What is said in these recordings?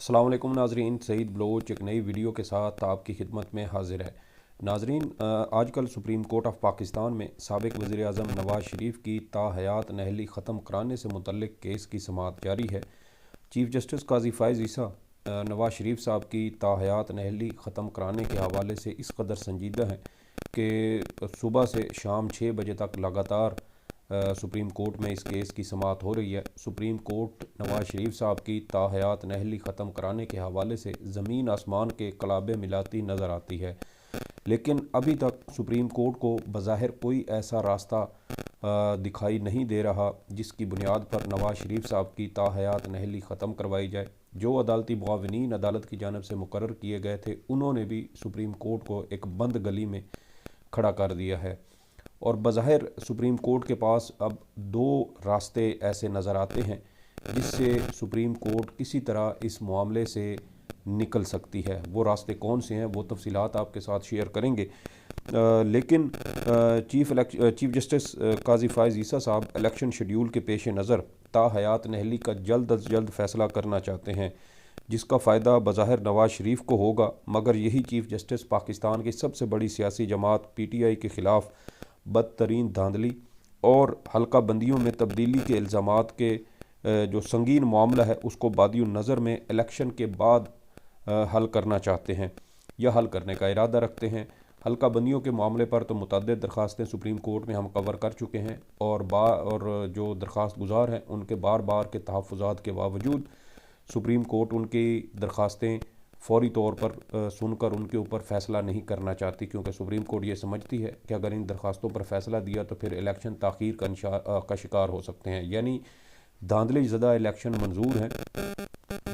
अस्सलाम वालेकुम नाजरीन, सईद बलोच एक नई वीडियो के साथ आपकी खिदमत में हाजिर है। नाजरीन, आजकल सुप्रीम कोर्ट ऑफ पाकिस्तान में साबिक वज़ीर आज़म नवाज़ शरीफ की ताहयात नहली ख़त्म कराने से मुतल्लिक केस की समाअत जारी है। चीफ जस्टिस काजी फ़ाइज़ ईसा नवाज़ शरीफ साहब की ताहयात नहली ख़त्म कराने के हवाले से इस कदर संजीदा हैं कि सुबह से शाम 6 बजे तक लगातार सुप्रीम कोर्ट में इस केस की समाअत हो रही है। सुप्रीम कोर्ट नवाज़ शरीफ साहब की ताहयात नहली ख़त्म कराने के हवाले से ज़मीन आसमान के कलाबे मिलाती नज़र आती है, लेकिन अभी तक सुप्रीम कोर्ट को बज़ाहिर कोई ऐसा रास्ता दिखाई नहीं दे रहा जिसकी बुनियाद पर नवाज़ शरीफ साहब की ताहयात नहली ख़त्म करवाई जाए। जो अदालती मुआविनीन अदालत की जानब से मुकर्रर किए गए थे, उन्होंने भी सुप्रीम कोर्ट को एक बंद गली में खड़ा कर दिया है और बज़ाहिर सुप्रीम कोर्ट के पास अब दो रास्ते ऐसे नज़र आते हैं जिससे सुप्रीम कोर्ट किसी तरह इस मामले से निकल सकती है। वो रास्ते कौन से हैं वो तफसीलात आपके साथ शेयर करेंगे। लेकिन चीफ जस्टिस काजी फ़ाइज़ ईसा साहब इलेक्शन शेड्यूल के पेश नज़र ताहयात नहली का जल्द अज जल्द फ़ैसला करना चाहते हैं, जिसका फ़ायदा बज़ाहिर नवाज़ शरीफ को होगा, मगर यही चीफ जस्टिस पाकिस्तान की सबसे बड़ी सियासी जमात PTI के ख़िलाफ़ बदतरीन धांधली और हल्का बंदियों में तब्दीली के इल्ज़ामात के जो संगीन मामला है उसको बादियो नज़र में इलेक्शन के बाद हल करना चाहते हैं या हल करने का इरादा रखते हैं। हल्का बंदियों के मामले पर तो मुतअद्दिद दरख्वास्तें सुप्रीम कोर्ट में हम कवर कर चुके हैं और जो दरख्वास्त गुजार हैं उनके बार बार के तहफ़्फ़ुज़ात के बावजूद सुप्रीम कोर्ट उनकी दरख्वास्तें फ़ौरी तौर पर सुनकर उनके ऊपर फ़ैसला नहीं करना चाहती, क्योंकि सुप्रीम कोर्ट ये समझती है कि अगर इन दरख्वास्तों पर फ़ैसला दिया तो फिर इलेक्शन ताख़ीर का शिकार हो सकते हैं। यानी धांधली ज़दा इलेक्शन मंजूर हैं,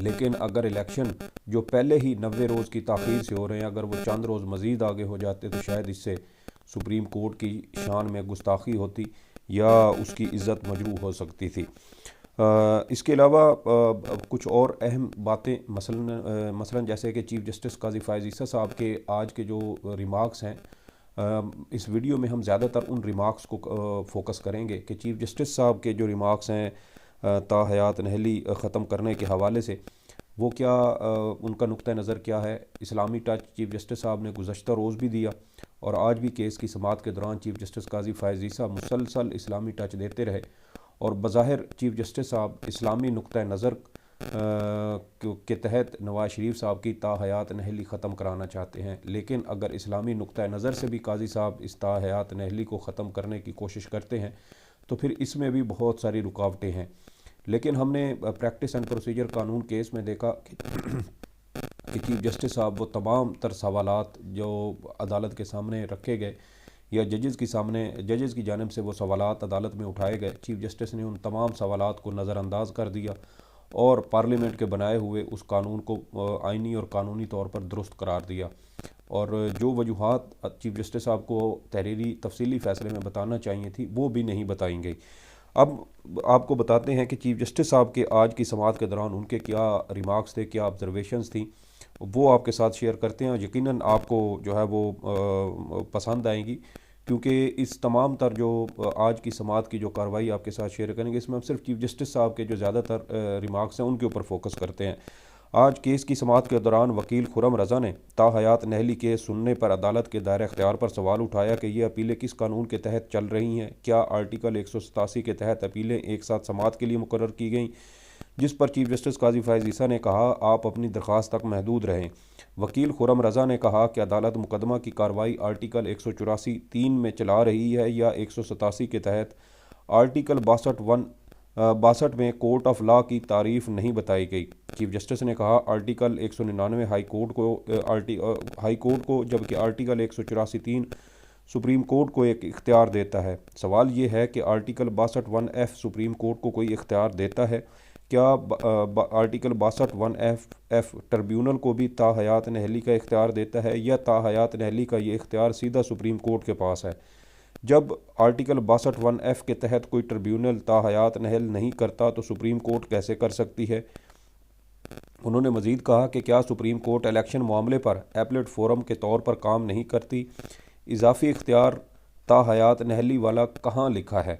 लेकिन अगर इलेक्शन जो पहले ही 90 रोज़ की ताख़ीर से हो रहे हैं, अगर वो चंद रोज़ मज़ीद आगे हो जाते तो शायद इससे सुप्रीम कोर्ट की शान में गुस्ताखी होती या उसकी इज़्ज़त मजरूह हो सकती थी। इसके अलावा कुछ और अहम बातें मसलन जैसे कि चीफ जस्टिस काजी फ़ाइज़ ईसा साहब के आज के जो रिमार्क्स हैं, इस वीडियो में हम ज़्यादातर उन रिमार्क्स को फोकस करेंगे कि चीफ जस्टिस साहब के जो रिमार्क्स हैं ताहयात नहली ख़त्म करने के हवाले से वो क्या उनका नुक्ता नज़र क्या है। इस्लामी टच चीफ जस्टिस साहब ने गुज़श्ता रोज़ भी दिया और आज भी केस की समाअत के दौरान चीफ जस्टिस काजी फ़ाइज़ ईसा मुसलसल इस्लामी टच देते रहे और बज़ाहिर चीफ जस्टिस साहब इस्लामी नुक्ता नज़र के तहत नवाज़ शरीफ साहब की ताहयात नहली ख़त्म कराना चाहते हैं। लेकिन अगर इस्लामी नुक्ता नज़र से भी काजी साहब इस ताहयात नहली को ख़त्म करने की कोशिश करते हैं तो फिर इसमें भी बहुत सारी रुकावटें हैं। लेकिन हमने प्रैक्टिस एंड प्रोसीजर कानून केस में देखा कि चीफ जस्टिस साहब वो तमाम तर सवालात जो अदालत के सामने रखे गए या जजेस की जानिब से वो सवालात अदालत में उठाए गए, चीफ जस्टिस ने उन तमाम सवालात को नज़रअंदाज कर दिया और पार्लियामेंट के बनाए हुए उस कानून को आइनी और कानूनी तौर पर दुरुस्त करार दिया और जो वजूहात चीफ जस्टिस साहब को तहरीरी तफसीली फ़ैसले में बताना चाहिए थी वो भी नहीं बताई गई। अब आपको बताते हैं कि चीफ जस्टिस साहब के आज की समाअत के दौरान उनके क्या रिमार्क्स थे, क्या ऑब्जर्वेशंस थी, वो आपके साथ शेयर करते हैं। यकीनन आपको जो है वो पसंद आएंगी, क्योंकि इस तमाम तर जो आज की समाअत की जो कार्रवाई आपके साथ शेयर करेंगे इसमें हम सिर्फ चीफ जस्टिस साहब के जो ज़्यादातर रिमार्क्स हैं उनके ऊपर फोकस करते हैं। आज केस की समाअत के दौरान वकील खुरम रज़ा ने ताहयात नहली केस सुनने पर अदालत के दायरे इख्तियार पर सवाल उठाया कि ये अपीलें किस कानून के तहत चल रही हैं। क्या आर्टिकल 187 के तहत अपीलें एक साथ समाअत के लिए मुकर्रर की गई, जिस पर चीफ जस्टिस काजी फ़ाइज़ ईसा ने कहा आप अपनी दरख्वास्त तक महदूद रहें। वकील खुरम रज़ा ने कहा कि अदालत मुकदमा की कार्रवाई आर्टिकल 184(3) में चला रही है या 187 के तहत। आर्टिकल 62 में कोर्ट ऑफ लॉ की तारीफ़ नहीं बताई गई। चीफ जस्टिस ने कहा आर्टिकल 199 हाई कोर्ट को जबकि आर्टिकल 184(3) सुप्रीम कोर्ट को एक इख्तियार देता है। सवाल ये है कि आर्टिकल 62(1)(f) सुप्रीम कोर्ट को कोई इख्तियार देता है? क्या आर्टिकल 62(1)(f) ट्रिब्यूनल को भी ताहयात नहली का इख्तियार देता है या ताहयात नहली का ये इख्तियार सीधा सुप्रीम कोर्ट के पास है? जब आर्टिकल 62(1)(f) के तहत कोई ट्रिब्यूनल ताहयात नहल नहीं करता तो सुप्रीम कोर्ट कैसे कर सकती है? उन्होंने मज़ीद कहा कि क्या सुप्रीम कोर्ट इलेक्शन मामले पर एपलेट फ़ोरम के तौर पर काम नहीं करती? इजाफी इख्तियार ताहयात नहली वाला कहाँ लिखा है?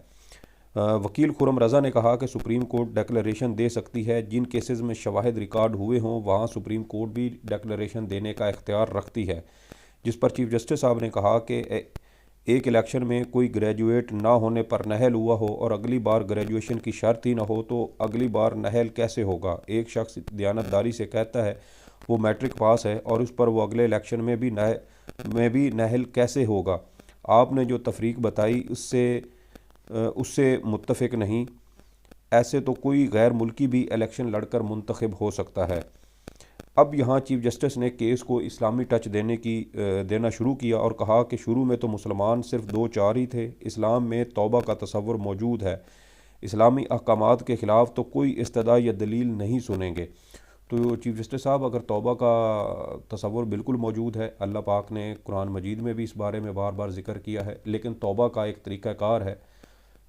वकील खुरम रज़ा ने कहा कि सुप्रीम कोर्ट डिक्लेरेशन दे सकती है, जिन केसेस में शवाहिद रिकॉर्ड हुए हों वहाँ सुप्रीम कोर्ट भी डिक्लेरेशन देने का इख्तियार रखती है। जिस पर चीफ जस्टिस साहब ने कहा कि एक इलेक्शन में कोई ग्रेजुएट ना होने पर नहल हुआ हो और अगली बार ग्रेजुएशन की शर्त ही ना हो तो अगली बार नहल कैसे होगा। एक शख्स दयानतदारी से कहता है वो मैट्रिक पास है और उस पर वो अगले इलेक्शन में भी नहल कैसे होगा। आपने जो तफरीक बताई उससे मुत्तफिक नहीं। ऐसे तो कोई गैर मुल्की भी इलेक्शन लड़कर मुंतखब हो सकता है। अब यहाँ चीफ जस्टिस ने केस को इस्लामी टच देना शुरू किया और कहा कि शुरू में तो मुसलमान सिर्फ 2-4 ही थे। इस्लाम में तौबा का तसव्वुर मौजूद है। इस्लामी अहकामात के ख़िलाफ़ तो कोई इस्तदा या दलील नहीं सुनेंगे। तो चीफ जस्टिस साहब, अगर तौबा का तसव्वुर बिल्कुल मौजूद है, अल्लाह पाक ने कुरान मजीद में भी इस बारे में बार बार ज़िक्र किया है, लेकिन तौबा का एक तरीक़ाकार है।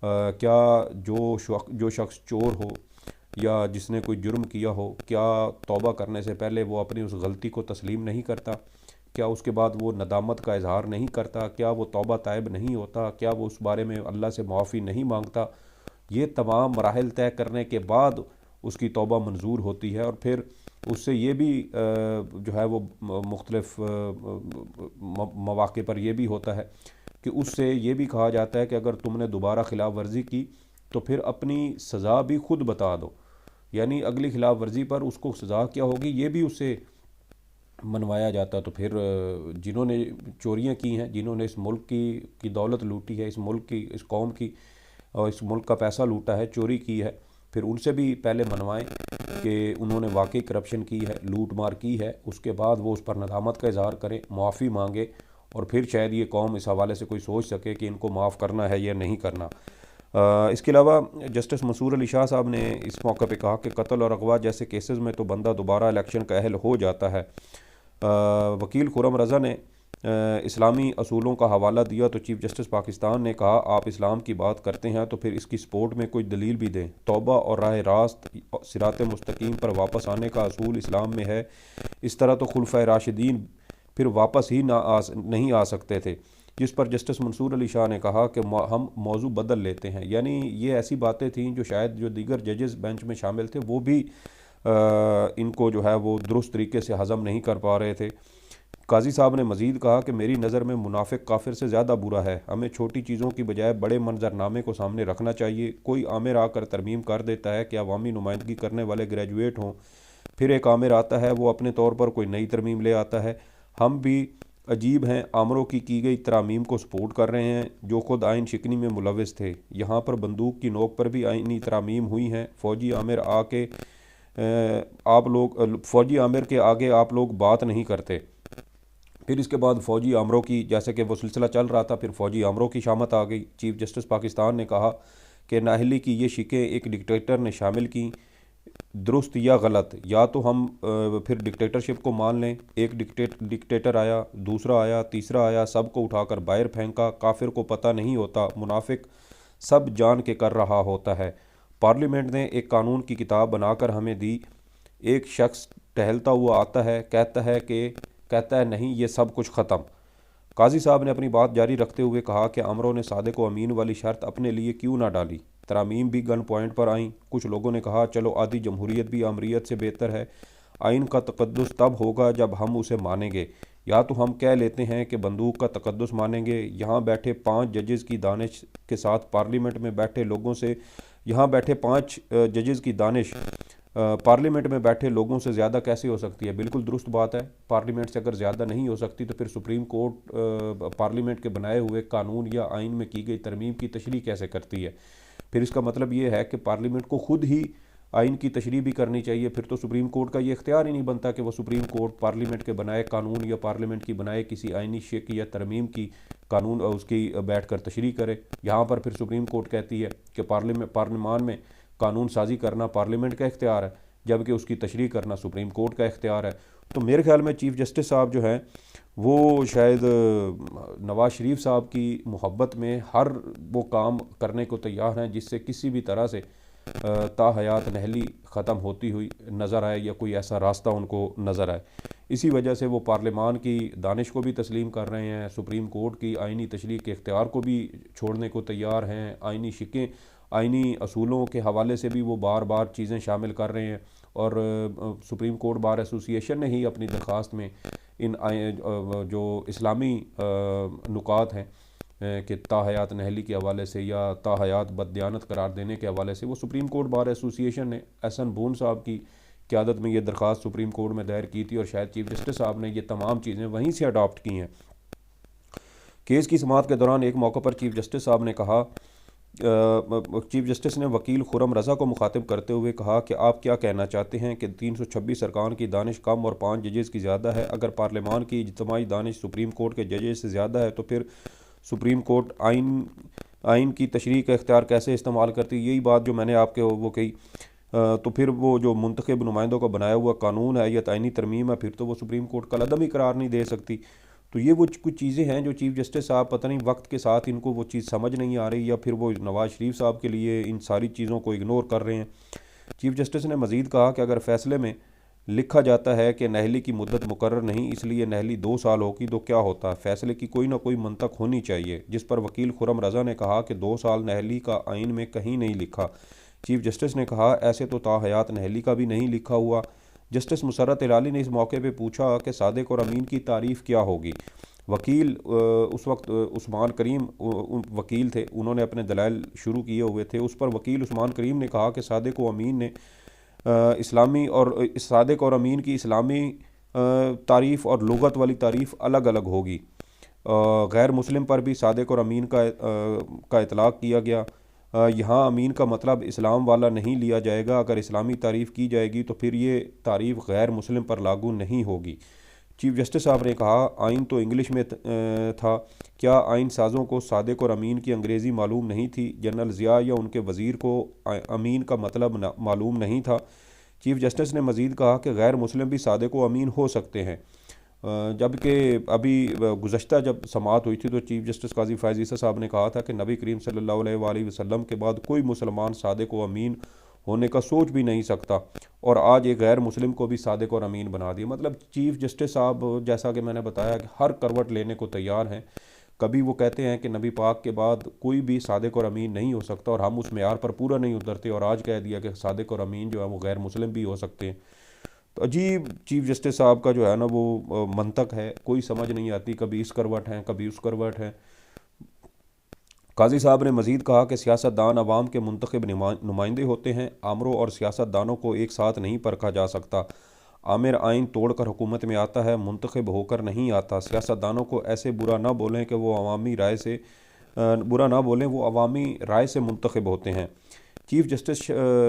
क्या जो शख्स चोर हो या जिसने कोई जुर्म किया हो, क्या तौबा करने से पहले वो अपनी उस गलती को तस्लीम नहीं करता? क्या उसके बाद वो नदामत का इजहार नहीं करता? क्या वो तौबा ताइब नहीं होता? क्या वो उस बारे में अल्लाह से माफ़ी नहीं मांगता? ये तमाम मराहिल तय करने के बाद उसकी तौबा मंजूर होती है। और फिर उससे ये भी जो है वो मुख्तलिफ मौक़े पर यह भी होता है कि उससे ये भी कहा जाता है कि अगर तुमने दोबारा खिलाफ वर्जी की तो फिर अपनी सज़ा भी खुद बता दो, यानी अगली खिलाफ वर्जी पर उसको सज़ा क्या होगी ये भी उससे मनवाया जाता। तो फिर जिन्होंने चोरियां की हैं, जिन्होंने इस मुल्क की दौलत लूटी है, इस मुल्क की, इस कौम की और इस मुल्क का पैसा लूटा है, चोरी की है, फिर उनसे भी पहले मनवाएं कि उन्होंने वाकई करप्शन की है, लूट मार की है। उसके बाद वो उस पर नदामत का इजहार करें, माफ़ी मांगे और फिर शायद ये कौम इस हवाले से कोई सोच सके कि इनको माफ़ करना है या नहीं करना। इसके अलावा जस्टिस मंसूर अली शाह साहब ने इस मौके पे कहा कि कत्ल और अगवा जैसे केसेस में तो बंदा दोबारा इलेक्शन का अहल हो जाता है। वकील खुरम रज़ा ने इस्लामी असूलों का हवाला दिया तो चीफ जस्टिस पाकिस्तान ने कहा आप इस्लाम की बात करते हैं तो फिर इसकी सपोर्ट में कोई दलील भी दें। तौबा और राह रास्त सिरात मुस्तकीम पर वापस आने का असूल इस्लाम में है। इस तरह तो खुलफाए राशिदीन फिर वापस ही नहीं आ सकते थे। जिस पर जस्टिस मंसूर अली शाह ने कहा कि हम मौजू बदल लेते हैं, यानी ये ऐसी बातें थीं जो शायद जो दीगर जजेस बेंच में शामिल थे वो भी इनको जो है वो दुरुस्त तरीके से हज़म नहीं कर पा रहे थे। काजी साहब ने मज़ीद कहा कि मेरी नज़र में मुनाफिक काफिर से ज़्यादा बुरा है। हमें छोटी चीज़ों की बजाय बड़े मंजरनामे को सामने रखना चाहिए। कोई आमिर आकर तरमीम कर देता है कि अवामी नुमाइंदगी करने वाले ग्रेजुएट हों, फिर एक आमिर आता है वो अपने तौर पर कोई नई तरमीम ले आता है। हम भी अजीब हैं, आमरों की गई तरामीम को सपोर्ट कर रहे हैं जो खुद आइन शिकनी में मुलविस थे। यहाँ पर बंदूक की नोक पर भी आइनी तरामीम हुई हैं। फ़ौजी आमिर के आगे आप लोग बात नहीं करते। फिर इसके बाद फ़ौजी आमरों की, जैसे कि वो सिलसिला चल रहा था, फिर फ़ौजी आमरों की शामत आ गई। चीफ जस्टिस पाकिस्तान ने कहा कि नाअहली की ये शिकें एक डिक्टेटर ने शामिल की, दुरुस्त या गलत, या तो हम फिर डिक्टेटरशिप को मान लें। एक डिक्टेटर आया, दूसरा आया, तीसरा आया, सबको उठाकर बाहर फेंका। काफिर को पता नहीं होता, मुनाफिक सब जान के कर रहा होता है। पार्लियामेंट ने एक कानून की किताब बनाकर हमें दी। एक शख्स टहलता हुआ आता है, कहता है नहीं ये सब कुछ ख़त्म। काजी साहब ने अपनी बात जारी रखते हुए कहा कि अमरों ने सादिक व अमीन वाली शर्त अपने लिए क्यों ना डाली। तरामीम भी गन पॉइंट पर आईं। कुछ लोगों ने कहा चलो आधी जमहूरियत भी आमरीत से बेहतर है। आइन का तकद्दुस तब होगा जब हम उसे मानेंगे। या तो हम कह लेते हैं कि बंदूक का तकद्दुस मानेंगे। यहाँ बैठे 5 जजेस की दानिश के साथ पार्लियामेंट में बैठे लोगों से पार्लियामेंट में बैठे लोगों से ज़्यादा कैसे हो सकती है। बिल्कुल दुरुस्त बात है। पार्लियामेंट से अगर ज़्यादा नहीं हो सकती तो फिर सुप्रीम कोर्ट पार्लियामेंट के बनाए हुए कानून या आइन में की गई तरमीम की तशरीह कैसे करती है। फिर इसका मतलब ये है कि पार्लियामेंट को खुद ही आइन की तशरीह भी करनी चाहिए। फिर तो सुप्रीम कोर्ट का ये इख्तियार ही नहीं बनता कि वो सुप्रीम कोर्ट पार्लियामेंट के बनाए कानून या पार्लियामेंट की बनाए किसी आइनी शे की या तरमीम की कानून उसकी बैठ कर तशरीह करे। यहाँ पर फिर सुप्रीम कोर्ट कहती है कि पार्लियामान में कानून साजी करना पार्लियामेंट का इख्तियार है, जबकि उसकी तशरीह करना सुप्रीम कोर्ट का इख्तियार है। तो मेरे ख्याल में चीफ जस्टिस साहब जो हैं वो शायद नवाज़ शरीफ साहब की मोहब्बत में हर वो काम करने को तैयार हैं जिससे किसी भी तरह से ताहयात नहली ख़त्म होती हुई नज़र आए या कोई ऐसा रास्ता उनको नज़र आए। इसी वजह से वो पार्लियामान की दानिश को भी तस्लीम कर रहे हैं, सुप्रीम कोर्ट की आइनी तशरीह के इख्तियार को भी छोड़ने को तैयार हैं। आइनी शिकें आइनी असूलों के हवाले से भी वो बार बार चीज़ें शामिल कर रहे हैं। और सुप्रीम कोर्ट बार एसोसिएशन ने ही अपनी दरख्वास्त में इन जो इस्लामी नुकात हैं कि ताहयात नहली के हवाले से या ताहयात बददियानत करार देने के हवाले से, वो सुप्रीम कोर्ट बार एसोसिएशन ने एहसन बून साहब की क़यादत में ये दरख्वास्त सुप्रीम कोर्ट में दायर की थी और शायद चीफ जस्टिस साहब ने ये तमाम चीज़ें वहीं से अडॉप्ट की हैं। केस की समाअत के दौरान एक मौके पर चीफ जस्टिस साहब ने कहा, चीफ जस्टिस ने वकील खुरम रज़ा को मुखातिब करते हुए कहा कि आप क्या कहना चाहते हैं कि 326 अरकान की दानिश कम और 5 जजेस की ज़्यादा है। अगर पार्लियामान की इज्तिमाई दानिश सुप्रीम कोर्ट के जजेस से ज़्यादा है तो फिर सुप्रीम कोर्ट आइन की तशरीह का इख्तियार कैसे इस्तेमाल करती है। यही बात जो मैंने आपके वो कही। तो फिर वो जो मुंतखब नुमाइंदों का बनाया हुआ कानून है या आइनी तरमीम है, फिर तो वो सुप्रीम कोर्ट कलअदम ही करार नहीं दे सकती। तो ये वो कुछ चीज़ें हैं जो चीफ जस्टिस साहब पता नहीं वक्त के साथ इनको वो चीज़ समझ नहीं आ रही या फिर वो नवाज़ शरीफ साहब के लिए इन सारी चीज़ों को इग्नोर कर रहे हैं। चीफ जस्टिस ने मज़ीद कहा कि अगर फ़ैसले में लिखा जाता है कि नहली की मुद्दत मुकर्रर नहीं इसलिए नहली 2 साल होगी तो क्या होता है। फ़ैसले की कोई ना कोई मंतक होनी चाहिए। जिस पर वकील खुरम रज़ा ने कहा कि 2 साल नहली का आइन में कहीं नहीं लिखा। चीफ जस्टिस ने कहा ऐसे तो ताहयात नहली का भी नहीं लिखा हुआ। जस्टिस मुसर्रत हिलाली ने इस मौके पे पूछा कि सादिक और अमीन की तारीफ़ क्या होगी। वकील उस वक्त उस्मान करीम वकील थे, उन्होंने अपने दलाइल शुरू किए हुए थे। उस पर वकील उस्मान करीम ने कहा कि सादिक व अमीन ने इस्लामी और सादिक और अमीन की इस्लामी तारीफ़ और लुगत वाली तारीफ़ अलग अलग होगी। गैर मुस्लिम पर भी सादिक और अमीन का इतलाक़ किया गया। यहाँ अमीन का मतलब इस्लाम वाला नहीं लिया जाएगा। अगर इस्लामी तारीफ़ की जाएगी तो फिर ये तारीफ़ गैर मुस्लिम पर लागू नहीं होगी। चीफ जस्टिस साहब ने कहा आइन तो इंग्लिश में था, क्या आइन साज़ों को सादिक और अमीन की अंग्रेज़ी मालूम नहीं थी। जनरल ज़िया या उनके वज़ीर को अमीन का मतलब मालूम नहीं था। चीफ जस्टिस ने मज़ीद कहा कि गैर मुस्लिम भी सादिक व अमीन हो सकते हैं। जबकि अभी गुज़श्ता जब समाअत हुई थी तो चीफ जस्टिस काजी फ़ायज़ ईसा साहब ने कहा था कि नबी करीम सल्लल्लाहु अलैहि वसल्लम के बाद कोई मुसलमान सादिक व अमीन होने का सोच भी नहीं सकता और आज एक गैर मुस्लिम को भी सादिक और अमीन बना दिया। मतलब चीफ जस्टिस साहब जैसा कि मैंने बताया कि हर करवट लेने को तैयार हैं। कभी वो कहते हैं कि नबी पाक के बाद कोई भी सादिक और अमीन नहीं हो सकता और हम उस मेयार पर पूरा नहीं उतरते, और आज कह दिया कि सादिक और अमीन जो है वो गैर मुस्लिम भी हो सकते हैं। तो अजीब चीफ जस्टिस साहब का जो है ना वो मंतक है, कोई समझ नहीं आती। कभी इस करवट हैं कभी उस करवट हैं। काजी साहब ने मज़ीद कहा कि सियासतदान अवाम के मुंतखब नुमाइंदे होते हैं। आमरों और सियासतदानों को एक साथ नहीं परखा जा सकता। आमिर आइन तोड़कर हुकूमत में आता है, मुंतखब होकर नहीं आता। सियासतदानों को ऐसे बुरा ना बोलें कि वो अवामी राय से वो अवामी राय से मुंतखब होते हैं। चीफ जस्टिस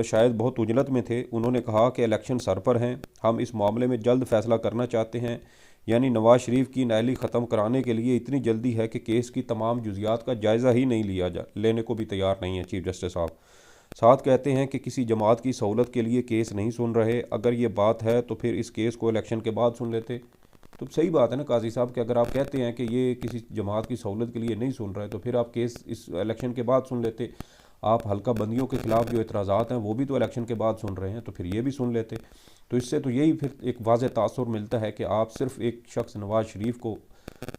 शायद बहुत उजलत में थे। उन्होंने कहा कि इलेक्शन सर पर हैं, हम इस मामले में जल्द फैसला करना चाहते हैं। यानी नवाज़ शरीफ की नाअहली ख़त्म कराने के लिए इतनी जल्दी है कि केस की तमाम जुज़ियात का जायज़ा ही नहीं लेने को भी तैयार नहीं है चीफ जस्टिस साहब। साथ कहते हैं कि किसी जमात की सहूलत के लिए केस नहीं सुन रहे। अगर ये बात है तो फिर इस केस को इलेक्शन के बाद सुन लेते। तो सही बात है ना काजी साहब कि अगर आप कहते हैं कि ये किसी जमात की सहूलत के लिए नहीं सुन रहे तो फिर आप केस इस इलेक्शन के बाद सुन लेते। आप हल्का बंदियों के ख़िलाफ़ जो एतराज़ात हैं वो भी तो इलेक्शन के बाद सुन रहे हैं, तो फिर ये भी सुन लेते। तो इससे तो यही फिर एक वाज़ेह तासुर मिलता है कि आप सिर्फ़ एक शख्स नवाज़ शरीफ को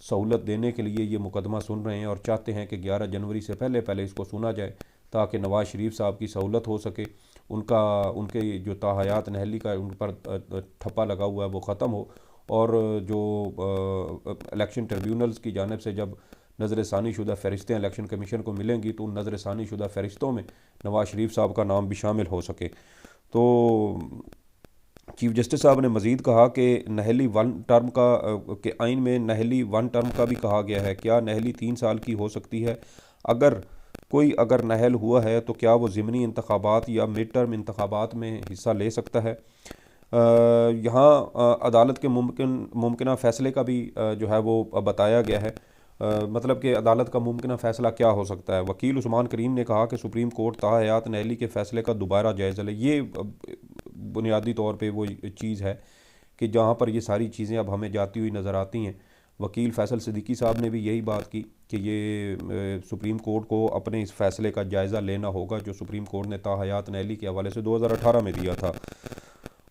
सहूलत देने के लिए ये मुकदमा सुन रहे हैं और चाहते हैं कि 11 जनवरी से पहले पहले इसको सुना जाए ताकि नवाज़ शरीफ साहब की सहूलत हो सके, उनके जो ताहयात नहली का उन पर ठप्पा लगा हुआ है वो ख़त्म हो, और जो इलेक्शन ट्रिब्यूनल्स की जानिब से जब नज़र षानी शुदा फ़हरिस्तें इलेक्शन कमीशन को मिलेंगी तो उन नज़र षानी शुदा फ़हरिस्तों में नवाज़ शरीफ साहब का नाम भी शामिल हो सके। तो चीफ जस्टिस साहब ने मज़ीद कहा कि नहली वन टर्म के आइन में नहली वन टर्म का भी कहा गया है। क्या नहली 3 साल की हो सकती है? अगर नहल हुआ है तो क्या वो ज़िमनी इंतखाबात या मिड टर्म इंतखाबात में हिस्सा ले सकता है? यहाँ अदालत के मुमकिन फ़ैसले का भी जो है वो बताया गया है। मतलब कि अदालत का मुमकिन फ़ैसला क्या हो सकता है। वकील उस्मान करीम ने कहा कि सुप्रीम कोर्ट ताहयात नहली के फ़ैसले का दोबारा जायज़ा ले। ये बुनियादी तौर पे वो चीज़ है कि जहाँ पर ये सारी चीज़ें अब हमें जाती हुई नज़र आती हैं। वकील फ़ैसल सिद्दीकी साहब ने भी यही बात की कि ये सुप्रीम कोर्ट को अपने इस फ़ैसले का जायज़ा लेना होगा जो सुप्रीम कोर्ट ने ताहयात नहली के हवाले से 2018 में दिया था।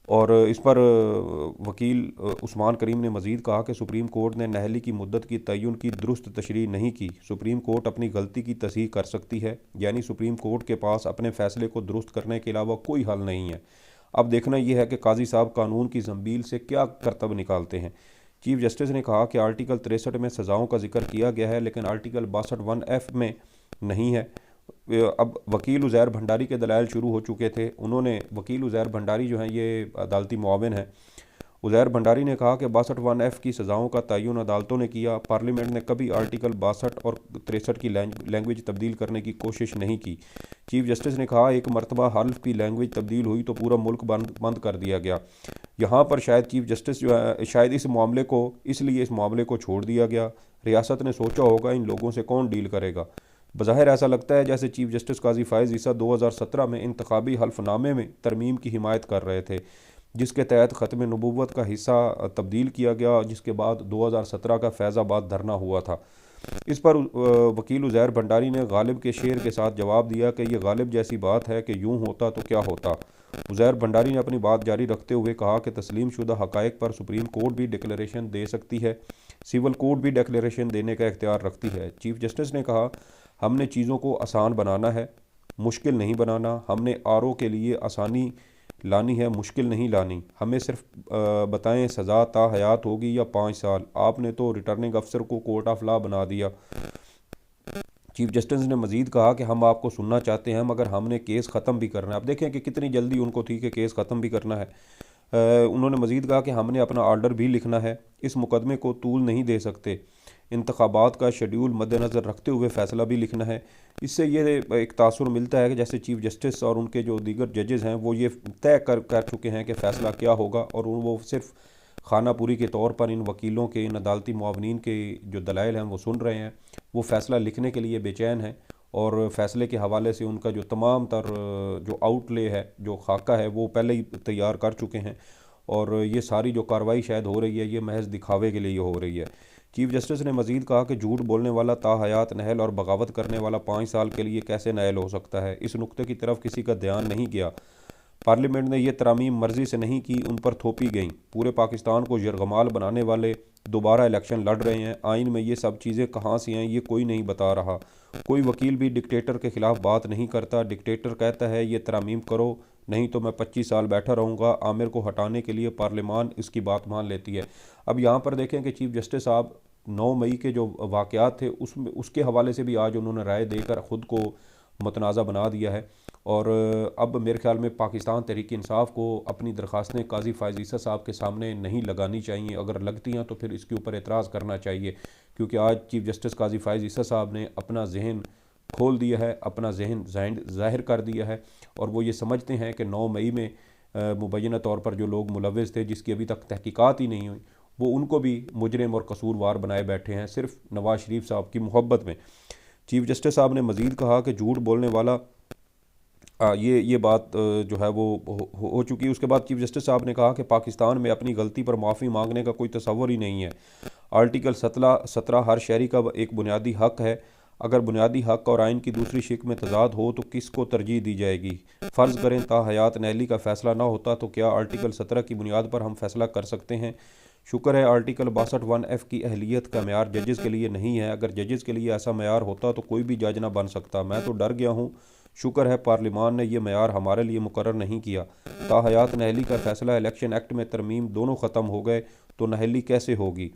और इस पर वकील उस्मान करीम ने मज़ीद कहा कि सुप्रीम कोर्ट ने नहली की मुद्दत की तयन की दुरुस्त तशरीह नहीं की। सुप्रीम कोर्ट अपनी गलती की तस्हीह कर सकती है, यानी सुप्रीम कोर्ट के पास अपने फ़ैसले को दुरुस्त करने के अलावा कोई हल नहीं है। अब देखना यह है कि काजी साहब कानून की जंबील से क्या करतब निकालते हैं। चीफ जस्टिस ने कहा कि आर्टिकल 63 में सज़ाओं का जिक्र किया गया है, लेकिन आर्टिकल 62(1)(f) में नहीं है। अब वकील उज़ैर भंडारी के दलाइल शुरू हो चुके थे। उन्होंने वकील उज़ैर भंडारी जो हैं ये अदालती मुआविन हैं। उज़ैर भंडारी ने कहा कि 62(1)(f) की सज़ाओं का तयन अदालतों ने किया। पार्लियामेंट ने कभी आर्टिकल 62 और 63 की लैंग्वेज तब्दील करने की कोशिश नहीं की। चीफ जस्टिस ने कहा एक मरतबा हल्फ की लैंग्वेज तब्दील हुई तो पूरा मुल्क बंद कर दिया गया। यहाँ पर शायद चीफ जस्टिस जो है, शायद इस मामले को छोड़ दिया गया। रियासत ने सोचा होगा इन लोगों से कौन डील करेगा। बज़ाहिर ऐसा लगता है जैसे चीफ जस्टिस काजी फ़ाइज़ ईसा 2017 में इंतखाबी हल्फनामे में तरमीम की हिमायत कर रहे थे, जिसके तहत ख़त्म नबूवत का हिस्सा तब्दील किया गया, जिसके बाद 2017 का फैज़ाबाद धरना हुआ था। इस पर वकील उज़ैर भंडारी ने गालिब के शेर के साथ जवाब दिया कि यह गालिब जैसी बात है कि यूँ होता तो क्या होता। उज़ैर भंडारी ने अपनी बात जारी रखते हुए कहा कि तस्लीम शुदा हक़ाइक़ पर सुप्रीम कोर्ट भी डिक्लेरेशन दे सकती है, सिविल कोर्ट भी डिक्लेरेशन देने का इख्तियार रखती है। चीफ जस्टिस ने कहा हमने चीज़ों को आसान बनाना है, मुश्किल नहीं बनाना। हमने आरओ के लिए आसानी लानी है, मुश्किल नहीं लानी। हमें सिर्फ बताएं सज़ा ता हयात होगी या 5 साल। आपने तो रिटर्निंग अफसर को कोर्ट ऑफ लॉ बना दिया। चीफ जस्टिस ने मज़ीद कहा कि हम आपको सुनना चाहते हैं, मगर हमने केस ख़त्म भी करना है। अब देखें कि कितनी जल्दी उनको थी कि केस ख़त्म भी करना है। उन्होंने मज़ीद कहा कि हमने अपना आर्डर भी लिखना है, इस मुकदमे को तूल नहीं दे सकते। इंतखाबात का शेड्यूल मद्देनज़र रखते हुए फ़ैसला भी लिखना है। इससे ये एक तासुर मिलता है कि जैसे चीफ जस्टिस और उनके जो दीगर जजेज़ हैं वो ये तय कर चुके हैं कि फ़ैसला क्या होगा, और वो सिर्फ खानापुरी के तौर पर इन वकीलों के, इन अदालती मुआवनीन के जो दलाइल हैं वो सुन रहे हैं। वो फ़ैसला लिखने के लिए बेचैन हैं, और फ़ैसले के हवाले से उनका जो तमाम तर जो आउटले है, जो खाका है, वो पहले ही तैयार कर चुके हैं। और ये सारी जो कार्रवाई शायद हो रही है ये महज दिखावे के लिए हो रही है। चीफ जस्टिस ने मज़ीद कहा कि झूठ बोलने वाला ताहयात नहल और बगावत करने वाला 5 साल के लिए कैसे नायल हो सकता है। इस नुक्ते की तरफ किसी का ध्यान नहीं गया। पार्लियामेंट ने यह तरामीम मर्जी से नहीं की, उन पर थोपी गईं। पूरे पाकिस्तान को यरगमाल बनाने वाले दोबारा इलेक्शन लड़ रहे हैं। आइन में ये सब चीज़ें कहाँ से हैं ये कोई नहीं बता रहा। कोई वकील भी डिक्टेटर के ख़िलाफ़ बात नहीं करता। डिक्टेटर कहता है ये तरामीम करो, नहीं तो मैं 25 साल बैठा रहूँगा। आमिर को हटाने के लिए पार्लियामान इसकी बात मान लेती है। अब यहाँ पर देखें कि चीफ जस्टिस साहब 9 मई के जो वाक़यात थे उसके हवाले से भी आज उन्होंने राय देकर ख़ुद को मुतनाज़ा बना दिया है। और अब मेरे ख्याल में पाकिस्तान तहरीक इंसाफ को अपनी दरख्वास्तें काजी फ़ाइज़ ईसा साहब के सामने नहीं लगानी चाहिए। अगर लगती हैं तो फिर इसके ऊपर एतराज़ करना चाहिए, क्योंकि आज चीफ जस्टिस काजी फ़ाइज़ ईसा साहब ने अपना जहन खोल दिया है, अपना जहन ज़ाहिर कर दिया है। और वो ये समझते हैं कि 9 मई में मुबैना तौर पर जो लोग मुलव्विस थे, जिसकी अभी तक तहकीकात ही नहीं हुई, वो उनको भी मुजरिम और कसूरवार बनाए बैठे हैं सिर्फ नवाज़ शरीफ साहब की मोहब्बत में। चीफ जस्टिस साहब ने मज़ीद कहा कि झूठ बोलने वाला ये बात जो है वो हो चुकी है। उसके बाद चीफ जस्टिस साहब ने कहा कि पाकिस्तान में अपनी गलती पर माफ़ी मांगने का कोई तसव्वुर ही नहीं है। आर्टिकल 17 हर शहरी का एक बुनियादी हक़ है। अगर बुनियादी हक़ और आइन की दूसरी शिक में तजाद हो तो किसको तरजीह दी जाएगी। फ़र्ज़ करें ता हयात नहली का फ़ैसला ना होता तो क्या आर्टिकल 17 की बुनियाद पर हम फ़ैसला कर सकते हैं। शुक्र है आर्टिकल 62(1)(f) की अहलियत का मेयार जजेज़ के लिए नहीं है। अगर जजेज़ के लिए ऐसा मेयार होता तो कोई भी जज ना बन सकता। मैं तो डर गया हूँ। शुक्र है पार्लियामान ने यह मेयार हमारे लिए मुकर्रर नहीं किया। ताहयात नहली का फ़ैसला, इलेक्शन एक्ट में तरमीम दोनों ख़त्म हो गए तो नहली कैसे होगी।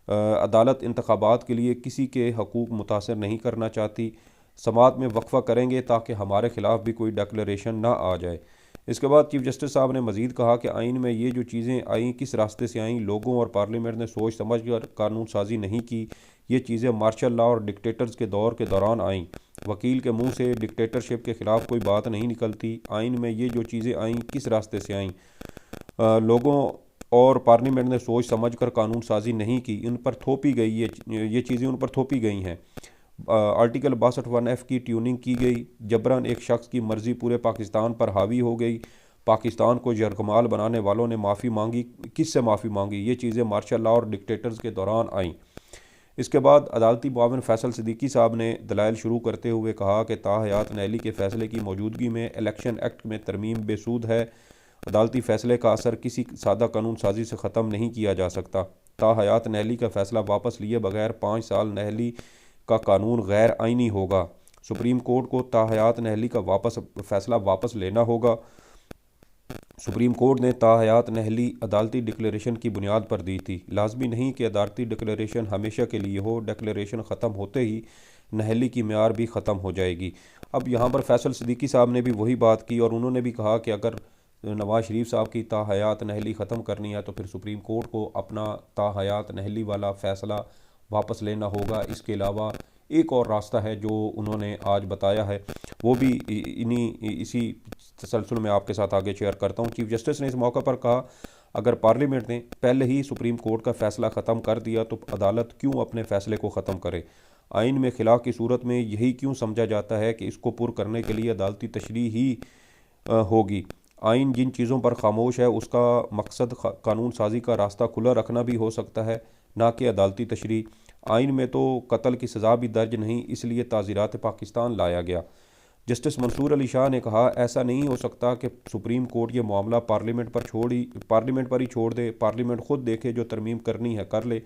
अदालत इंतखाबात के लिए किसी के हकूक़ मुतासर नहीं करना चाहती। समात में वक्फ़ा करेंगे ताकि हमारे ख़िलाफ़ भी कोई डिक्लेरेशन ना आ जाए। इसके बाद चीफ जस्टिस साहब ने मज़ीद कहा कि आइन में ये जो चीज़ें आईं किस रास्ते से आईं। लोगों और पार्लियामेंट ने सोच समझ कर कानून साजी नहीं की। ये चीज़ें मार्शल लॉ और डिक्टेटर्स के दौर के दौरान आईं। वकील के मुंह से डिक्टेटरशिप के ख़िलाफ़ कोई बात नहीं निकलती। आइन में ये जो चीज़ें आईं किस रास्ते से आईं। लोगों और पार्लियामेंट ने सोच समझ कर कानून साजी नहीं की, इन पर थोपी गई ये चीज़ें उन पर थोपी गई हैं। आर्टिकल 62(1)(f) की ट्यूनिंग की गई। जबरन एक शख्स की मर्ज़ी पूरे पाकिस्तान पर हावी हो गई। पाकिस्तान को यरगमाल बनाने वालों ने माफ़ी मांगी। किससे माफ़ी मांगी। ये चीज़ें मार्शल लॉ और डिक्टेटर्स के दौरान आईं। इसके बाद अदालती मुआविन फैसल सिद्दीकी साहब ने दलाइल शुरू करते हुए कहा कि ताहयात नहली के फ़ैसले की मौजूदगी में इलेक्शन एक्ट में तरमीम बेसूद है। अदालती फ़ैसले का असर किसी सादा कानून साजी से ख़त्म नहीं किया जा सकता। ताहयात नहली का फ़ैसला वापस लिए बगैर 5 साल नहली का कानून गैर आइनी होगा। सुप्रीम कोर्ट को ताहयात नहली का फ़ैसला वापस लेना होगा। सुप्रीम कोर्ट ने ताहयात नहली अदालती डिक्लेरेशन की बुनियाद पर दी थी। लाजमी नहीं कि अदालती डिक्लेरेशन हमेशा के लिए हो। डिक्लेरेशन ख़त्म होते ही नहली की म्यार भी ख़त्म हो जाएगी। अब यहाँ पर फैसल सिद्दीकी साहब ने भी वही बात की और उन्होंने भी कहा कि अगर नवाज़ शरीफ साहब की ताहयात नहली ख़त्म करनी है तो फिर सुप्रीम कोर्ट को अपना ताहयात नहली वाला फ़ैसला वापस लेना होगा। इसके अलावा एक और रास्ता है जो उन्होंने आज बताया है, वो भी इसी तसलसल में आपके साथ आगे शेयर करता हूँ। चीफ जस्टिस ने इस मौके पर कहा, अगर पार्लियामेंट ने पहले ही सुप्रीम कोर्ट का फ़ैसला ख़त्म कर दिया तो अदालत क्यों अपने फ़ैसले को ख़त्म करे। आइन में खिलाफ की सूरत में यही क्यों समझा जाता है कि इसको पुर करने के लिए अदालती तशरीह ही होगी। आइन जिन चीज़ों पर खामोश है उसका मकसद कानून साजी का रास्ता खुला रखना भी हो सकता है, ना कि अदालती तशरीह। आइन में तो कत्ल की सज़ा भी दर्ज नहीं, इसलिए ताज़ीरात पाकिस्तान लाया गया। जस्टिस मंसूर अली शाह ने कहा, ऐसा नहीं हो सकता कि सुप्रीम कोर्ट ये मामला पार्लियामेंट पर ही छोड़ दे। पार्लियामेंट खुद देखे, जो तरमीम करनी है कर ले।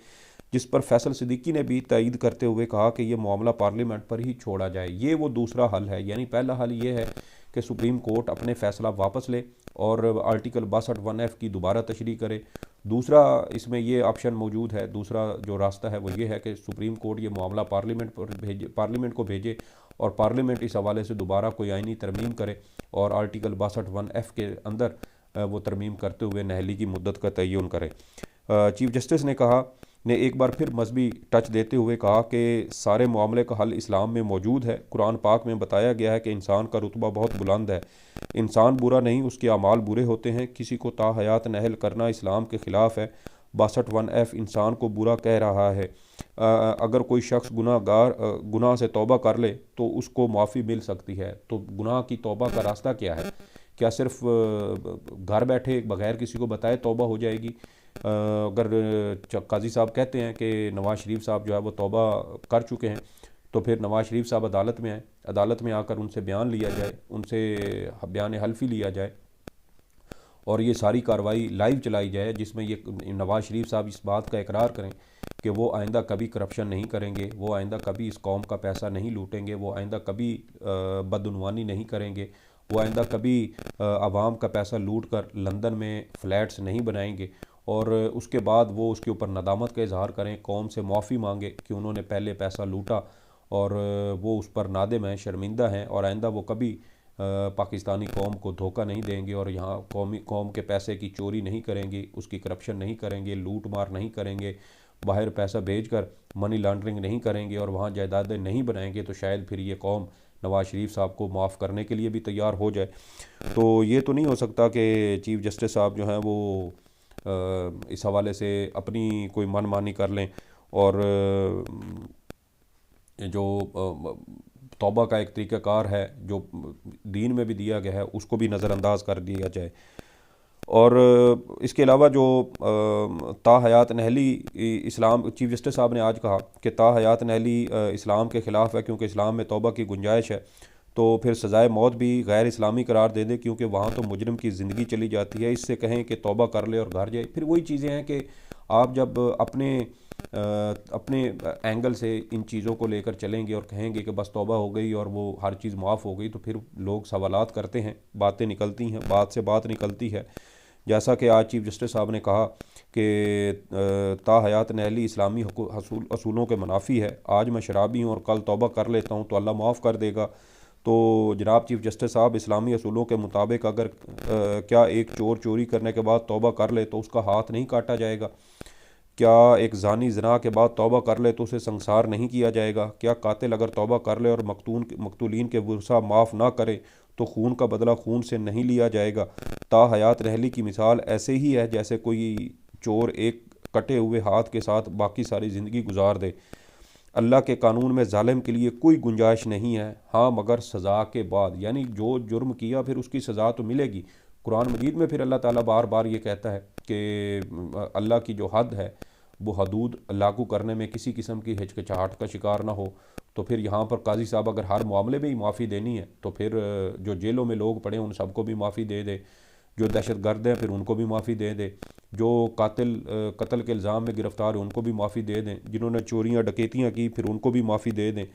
जिस पर फैसल सिद्दीकी ने भी तईद करते हुए कहा कि यह मामला पार्लियामेंट पर ही छोड़ा जाए। ये वो दूसरा हल है। यानी पहला हल ये है कि सुप्रीम कोर्ट अपने फ़ैसला वापस ले और आर्टिकल 62(1)(f) की दोबारा तशरीह करे। दूसरा इसमें ये ऑप्शन मौजूद है, दूसरा जो रास्ता है वो ये है कि सुप्रीम कोर्ट ये मामला पार्लियामेंट को भेजे और पार्लियामेंट इस हवाले से दोबारा कोई आइनी तरमीम करे और आर्टिकल 62(1)(f) के अंदर वो तरमीम करते हुए नहली की मुद्दत का तयन करे। चीफ जस्टिस ने एक बार फिर मजहबी टच देते हुए कहा कि सारे मामले का हल इस्लाम में मौजूद है। कुरान पाक में बताया गया है कि इंसान का रुतबा बहुत बुलंद है। इंसान बुरा नहीं, उसके अमाल बुरे होते हैं। किसी को ताहयात नहल करना इस्लाम के ख़िलाफ़ है। 62(1)(f) इंसान को बुरा कह रहा है। अगर कोई शख्स गुनाह से तौबा कर ले तो उसको माफ़ी मिल सकती है। तो गुनाह की तौबा का रास्ता क्या है? क्या सिर्फ घर बैठे बगैर किसी को बताए तौबा हो जाएगी? अगर काजी साहब कहते हैं कि नवाज़ शरीफ साहब जो है वो तौबा कर चुके हैं तो फिर नवाज़ शरीफ साहब अदालत में आए, अदालत में आकर उनसे बयान लिया जाए, उनसे बयान हल्फी लिया जाए और ये सारी कार्रवाई लाइव चलाई जाए, जिसमें ये नवाज़ शरीफ साहब इस बात का इकरार करें कि वो आइंदा कभी करप्शन नहीं करेंगे, वो आइंदा कभी इस कौम का पैसा नहीं लूटेंगे, वो आइंदा कभी बदउनवानी नहीं करेंगे, वो आइंदा कभी आवाम का पैसा लूट कर लंदन में फ़्लैट्स नहीं बनाएंगे और उसके बाद वो उसके ऊपर नदामत का इजहार करें, कौम से माफ़ी मांगे कि उन्होंने पहले पैसा लूटा और वो उस पर नादिम हैं, शर्मिंदा हैं और आइंदा वो कभी पाकिस्तानी कौम को धोखा नहीं देंगे और यहाँ कौम के पैसे की चोरी नहीं करेंगे, उसकी करप्शन नहीं करेंगे, लूट मार नहीं करेंगे, बाहर पैसा भेजकर मनी लॉन्ड्रिंग नहीं करेंगे और वहाँ जायदादें नहीं बनाएंगे। तो शायद फिर ये कौम नवाज़ शरीफ साहब को माफ़ करने के लिए भी तैयार हो जाए। तो ये तो नहीं हो सकता कि चीफ जस्टिस साहब जो हैं वो इस हवाले से अपनी कोई मनमानी कर लें और जो तौबा का एक तरीक़ाकार है जो दीन में भी दिया गया है उसको भी नज़रअंदाज कर दिया जाए। और इसके अलावा जो ताहयात नहली इस्लाम, चीफ जस्टिस साहब ने आज कहा कि ताहयात नहली इस्लाम के ख़िलाफ़ है क्योंकि इस्लाम में तौबा की गुंजाइश है, तो फिर सज़ाए मौत भी गैर इस्लामी करार दे दे क्योंकि वहाँ तो मुजरिम की ज़िंदगी चली जाती है। इससे कहें कि तौबा कर ले और घर जाए। फिर वही चीज़ें हैं कि आप जब अपने एंगल से इन चीज़ों को लेकर चलेंगे और कहेंगे कि बस तौबा हो गई और वो हर चीज़ माफ़ हो गई, तो फिर लोग सवालात करते हैं, बातें निकलती हैं, बात से बात निकलती है। जैसा कि आज चीफ जस्टिस साहब ने कहा कि ताहयात नहली इस्लामी असूलों के मुनाफी है। आज मैं शराबी हूँ और कल तौबा कर लेता हूँ तो अल्लाह माफ़ कर देगा। तो जनाब चीफ जस्टिस साहब, इस्लामी असूलों के मुताबिक अगर क्या एक चोर चोरी करने के बाद तौबा कर ले तो उसका हाथ नहीं काटा जाएगा? क्या एक ज़ानी ज़िना के बाद तौबा कर ले तो उसे संसार नहीं किया जाएगा? क्या कातिल अगर तौबा कर ले और मकतूलीन के वर्सा माफ़ ना करे तो खून का बदला खून से नहीं लिया जाएगा? ताहयात नहली की मिसाल ऐसे ही है जैसे कोई चोर एक कटे हुए हाथ के साथ बाकी सारी ज़िंदगी गुजार दे। अल्लाह के कानून में जालिम के लिए कोई गुंजाइश नहीं है, हाँ मगर सज़ा के बाद। यानी जो जुर्म किया फिर उसकी सज़ा तो मिलेगी। कुरान मजीद में फिर अल्लाह ताला बार बार ये कहता है कि अल्लाह की जो हद है वो हदूद लागू करने में किसी किस्म की हिचकिचाहट का शिकार ना हो। तो फिर यहाँ पर काजी साहब अगर हर मामले में ही माफ़ी देनी है तो फिर जो जेलों में लोग पड़े उन सबको भी माफ़ी दे दे, जो दहशतगर्द हैं फिर उनको भी माफ़ी दे दें, जो कत्ल के इल्ज़ाम में गिरफ़्तार हैं उनको भी माफ़ी दे दें, जिन्होंने चोरियाँ डकैतियाँ की फिर उनको भी माफ़ी दे दें,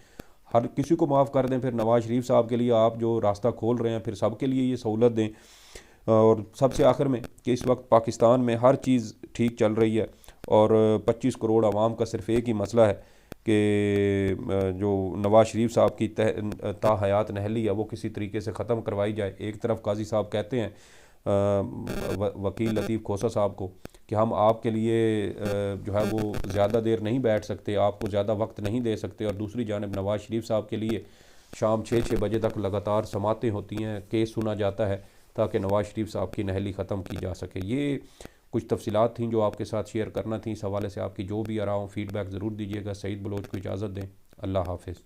हर किसी को माफ़ कर दें। फिर नवाज़ शरीफ साहब के लिए आप जो रास्ता खोल रहे हैं फिर सबके लिए ये सहूलत दें। और सबसे आखिर में कि इस वक्त पाकिस्तान में हर चीज़ ठीक चल रही है और 25 करोड़ आवाम का सिर्फ एक ही मसला है कि जो नवाज़ शरीफ साहब की ताहयात नहली है वो किसी तरीके से ख़त्म करवाई जाए। एक तरफ काजी साहब कहते हैं वकील लतीफ़ खोसा साहब को कि हम आपके लिए जो है वो ज़्यादा देर नहीं बैठ सकते, आपको ज़्यादा वक्त नहीं दे सकते, और दूसरी जानब नवाज़ शरीफ साहब के लिए शाम 6 बजे तक लगातार समातें होती हैं, केस सुना जाता है ताकि नवाज़ शरीफ साहब की नहली ख़त्म की जा सके। ये कुछ तफसीलात थी जो आपके साथ शेयर करना थी। इस हवाले से आपकी जो भी आरा हो फीडबैक ज़रूर दीजिएगा। सईद बलोच को इजाज़त दें। अल्लाह हाफ़िज़।